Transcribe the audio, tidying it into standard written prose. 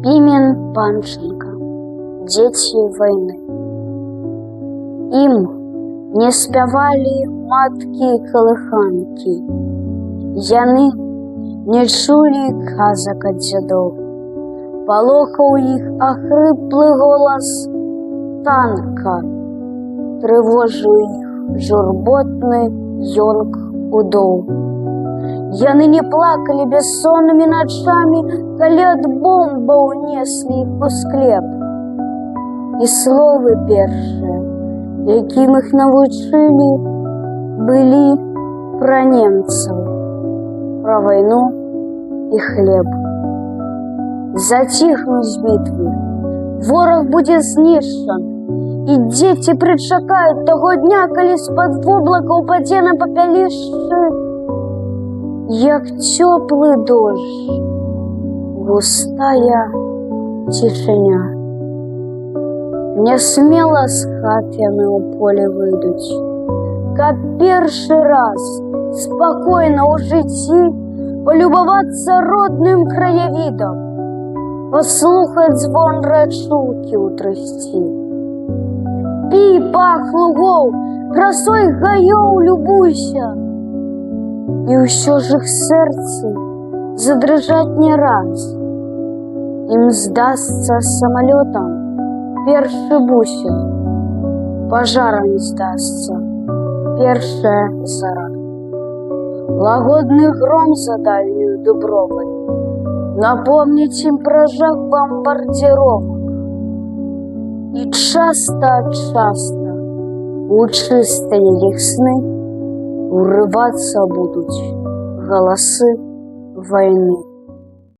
Пімен Панченко. Дзеці вайны. Ім не спявалі маткі і калыханкі. Яны не чулі казак ад дзядоў. Палохаў іх ахрыплы голас танка. Трывожыў іх журботны ёнк удоў. Яны не плакалі бессоннымі начамі, калі ад бомбаў неслі іх у склеп. І словы першыя, якім іх навучылі, былі пра немцаў, пра вайну і хлеб. Заціхнуць бітвы, вораг будзе знішчан, і дзеці прычакаюць таго дня, калі з-пад воблакаў падзе на папялішчы, як цёплы дождж, густая цішыня. Нясмела з хат яны ў поле выйдуць, каб першы раз спакойна ў жыцці палюбавацца родным краявідам, паслухаць звон рачулкі ў трысці. Пі пах лугоў, красой гаёў любуйся, і ўсё ж іх сэрцы задрыжаць не раз. Ім здасца самалётам першы бусін, пажарам здасца першая зара. Лагодны гром за дальнюю дубровай напомніць ім пра жах бамбардзіровак. І часта у чыстыя іх сны урывацца будуць галасы вайны.